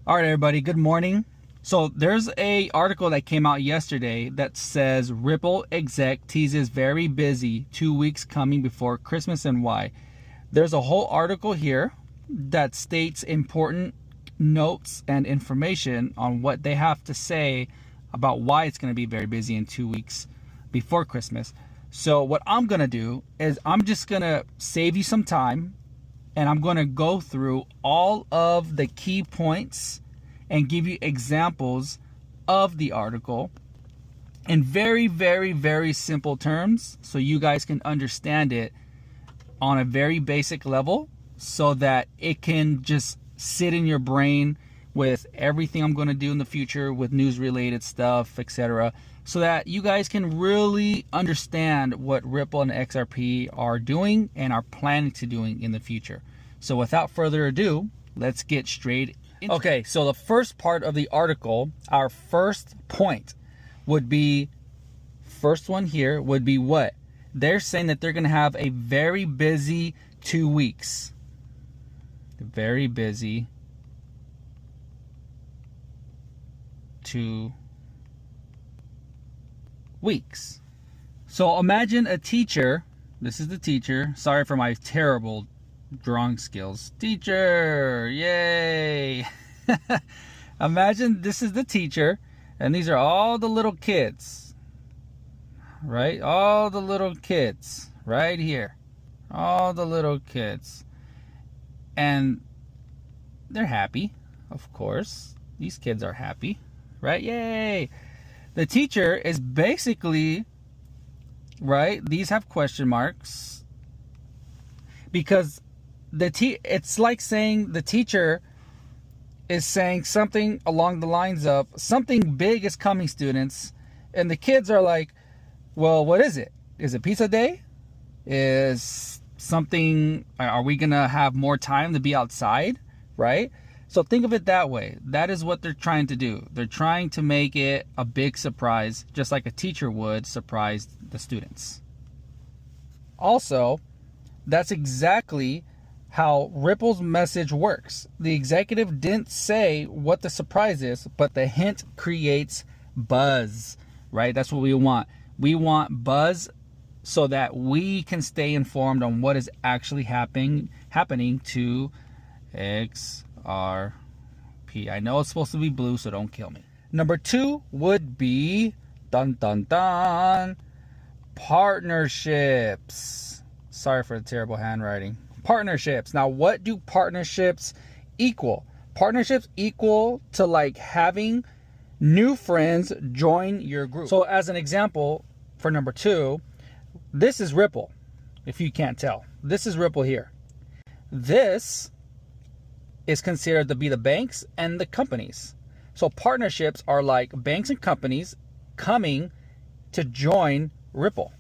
All right, everybody, good morning. So there's a article that came out yesterday that says Ripple Exec teases very busy 2 weeks coming before Christmas and why. There's a whole article here that states important notes and information on what they have to say about why it's going to be very busy in 2 weeks before Christmas. So what I'm going to do is I'm just going to save you some time, and I'm going to go through all of the key points and give you examples of the article in very, very, very simple terms so you guys can understand it on a very basic level so that it can just sit in your brain with everything I'm going to do in the future with news related stuff, etc., so that you guys can really understand what Ripple and XRP are doing and are planning to doing in the future. So without further ado, let's get straight into it. Okay, so the first part of the article, our first point would be, first one here would be what? They're saying that they're going to have a very busy 2 weeks. Very busy 2 weeks. So imagine a teacher. This is the teacher. Sorry for my terrible drawing skills. Teacher, yay. Imagine this is the teacher and these are all the little kids, right? All the little kids right here. All the little kids. And they're happy, of course. These kids are happy, right? Yay. The teacher is basically, right, these have question marks because it's like saying the teacher is saying something along the lines of something big is coming, students, and the kids are like, well, what is it? Is it pizza day? Is something, are we gonna have more time to be outside, right? So think of it that way. That is what they're trying to do. They're trying to make it a big surprise, just like a teacher would surprise the students. Also, that's exactly how Ripple's message works. The executive didn't say what the surprise is, but the hint creates buzz, right? That's what we want. We want buzz so that we can stay informed on what is actually happening to XRP. I know it's supposed to be blue, so don't kill me. Number 2 would be dun dun dun, partnerships. Sorry for the terrible handwriting. Partnerships. Now, what do partnerships equal? Partnerships equal to like having new friends join your group. So as an example for number 2, this is Ripple. If you can't tell, this is Ripple here. This is considered to be the banks and the companies. So partnerships are like banks and companies coming to join Ripple.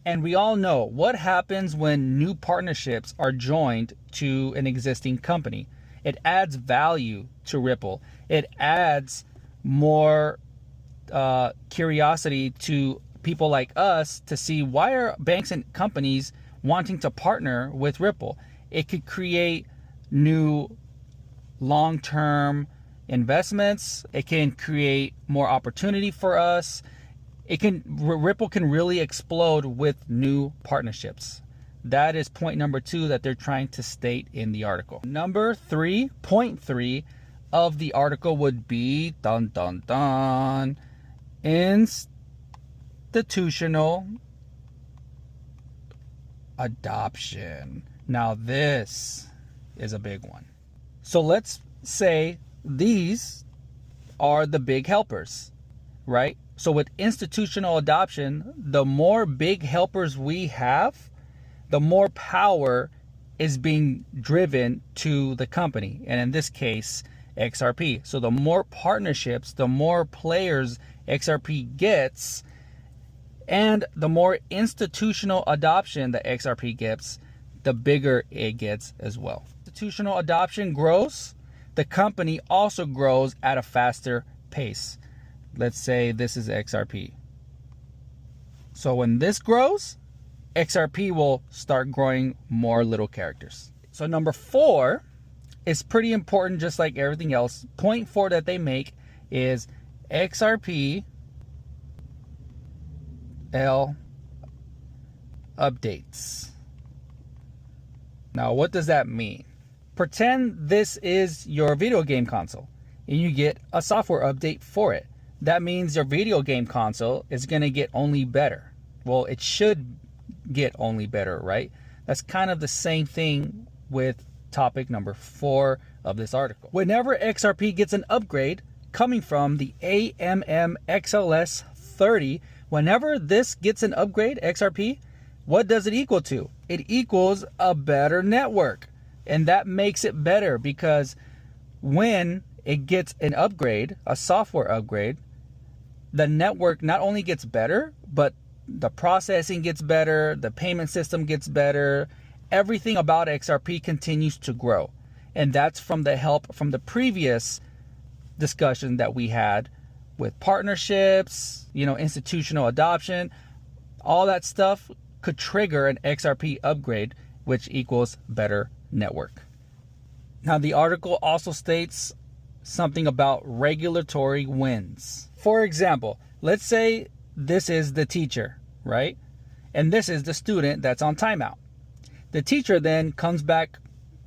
And we all know what happens when new partnerships are joined to an existing company. It adds value to Ripple. It adds more curiosity to people like us to see why are banks and companies wanting to partner with Ripple. It could create new long-term investments. It can create more opportunity for us. Ripple can really explode with new partnerships. That is point number 2 that they're trying to state in the article. Number 3, point 3 of the article would be dun dun dun, institutional adoption. Now this is a big one. So let's say these are the big helpers, right? So with institutional adoption, the more big helpers we have, the more power is being driven to the company. And in this case, XRP. So the more partnerships, the more players XRP gets, and the more institutional adoption that XRP gets, the bigger it gets as well. Institutional adoption grows, the company also grows at a faster pace. Let's say this is XRP. So when this grows, XRP will start growing more little characters. So number 4 is pretty important, just like everything else. Point 4 that they make is XRPL updates. Now, what does that mean? Pretend this is your video game console and you get a software update for it. That means your video game console is going to get only better. Well, it should get only better, right? That's kind of the same thing with topic number 4 of this article. Whenever XRP gets an upgrade coming from the AMM XLS 30, whenever this gets an upgrade, XRP, what does it equal to? It equals a better network. And that makes it better because when it gets an upgrade, a software upgrade, the network not only gets better, but the processing gets better, the payment system gets better, everything about XRP continues to grow. And that's from the help from the previous discussion that we had with partnerships, institutional adoption. All that stuff could trigger an XRP upgrade, which equals better network. Now, the article also states something about regulatory wins. For example, let's say this is the teacher, right? And this is the student that's on timeout. The teacher then comes back,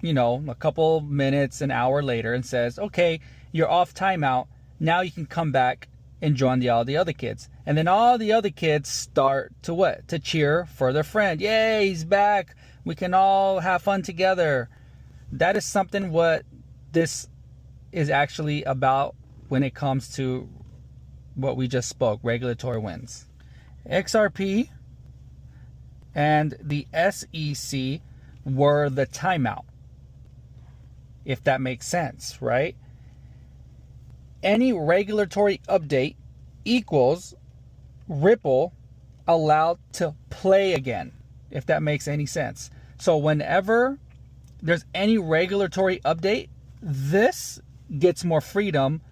a couple minutes, an hour later and says, okay, you're off timeout. Now you can come back and join all the other kids. And then all the other kids start to what? To cheer for their friend. Yay, he's back. We can all have fun together. That is something what this is actually about when it comes to what we just spoke, regulatory wins. XRP and the SEC were the timeout, if that makes sense, right? Any regulatory update equals Ripple allowed to play again, if that makes any sense. So whenever there's any regulatory update, this gets more freedom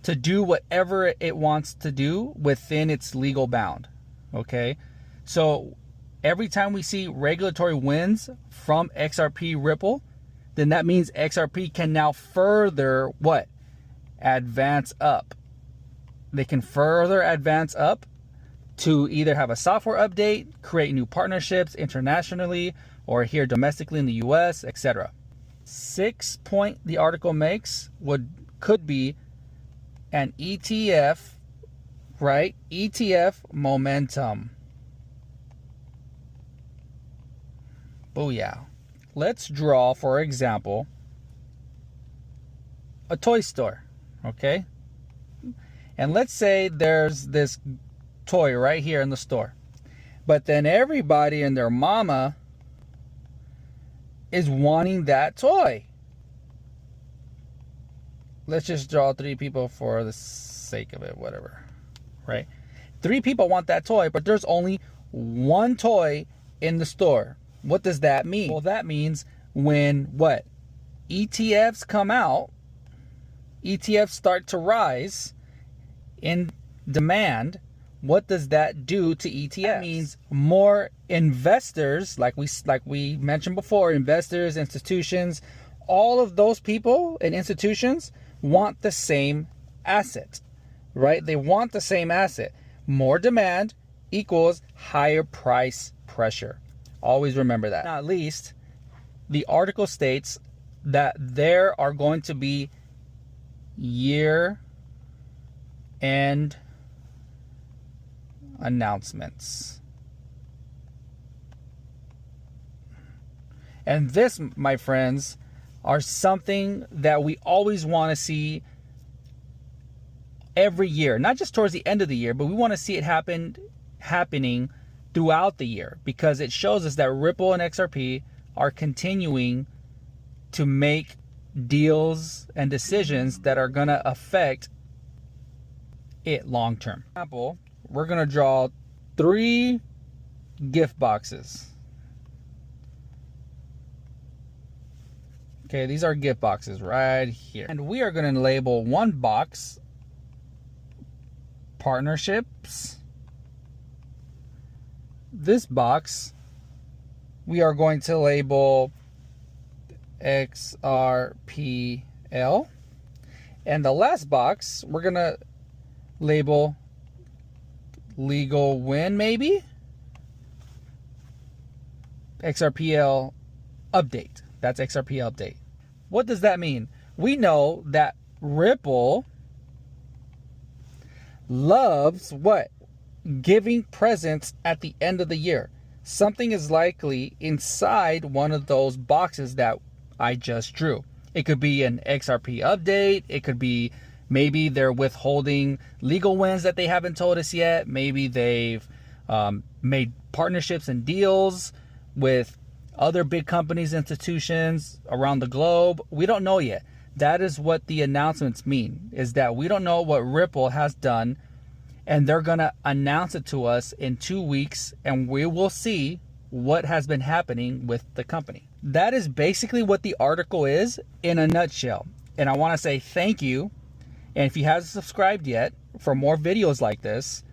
to do whatever it wants to do within its legal bound. Okay? So every time we see regulatory wins from XRP Ripple, then that means XRP can now further what? Advance up. They can further advance up to either have a software update, create new partnerships internationally, or here domestically in the US, etc. 6 point the article makes could be an ETF, right? ETF momentum. Booyah. Let's draw, for example, a toy store, okay? And let's say there's this toy right here in the store. But then everybody and their mama is wanting that toy. Let's just draw 3 people for the sake of it, whatever, right? 3 people want that toy, but there's only 1 toy in the store. What does that mean? Well, that means when what? ETFs come out, ETFs start to rise in demand. What does that do to ETFs? That means more investors, like we mentioned before, investors, institutions, all of those people and institutions want the same asset, right? They want the same asset. More demand equals higher price pressure. Always remember that. Not least, the article states that there are going to be year-end announcements. And this, my friends, are something that we always want to see every year. Not just towards the end of the year, but we want to see it happening throughout the year, because it shows us that Ripple and XRP are continuing to make deals and decisions that are going to affect it long term. For example, we're going to draw 3 gift boxes. Okay, these are gift boxes right here. And we are going to label one box partnerships. This box we are going to label XRPL. And the last box, we're going to label legal win, maybe? XRPL update. That's XRPL update. What does that mean? We know that Ripple loves what? Giving presents at the end of the year. Something is likely inside one of those boxes that I just drew. It could be an XRP update. It could be maybe they're withholding legal wins that they haven't told us yet. Maybe they've made partnerships and deals with other big companies, institutions around the globe. We don't know yet. That is what the announcements mean, is that we don't know what Ripple has done, and they're going to announce it to us in 2 weeks, and we will see what has been happening with the company. That is basically what the article is in a nutshell. And I want to say thank you. And if you haven't subscribed yet for more videos like this,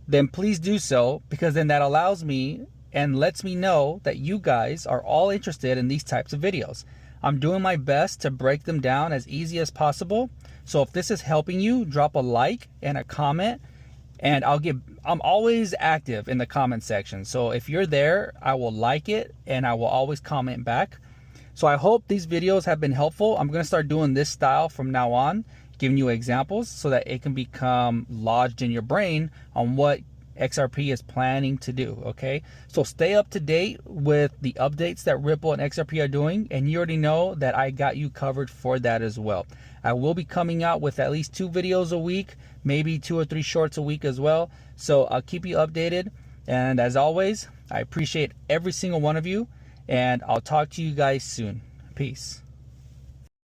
then please do so, because then that allows me and lets me know that you guys are all interested in these types of videos. I'm doing my best to break them down as easy as possible. So if this is helping you, drop a like and a comment, and I'm always active in the comment section. So if you're there, I will like it and I will always comment back. So I hope these videos have been helpful. I'm going to start doing this style from now on, giving you examples so that it can become lodged in your brain on what XRP is planning to do. Okay, so stay up to date with the updates that Ripple and XRP are doing, and you already know that I got you covered for that as well. I will be coming out with at least 2 videos a week, maybe 2 or 3 shorts a week as well. So I'll keep you updated, and as always, I appreciate every single one of you, and I'll talk to you guys soon. Peace.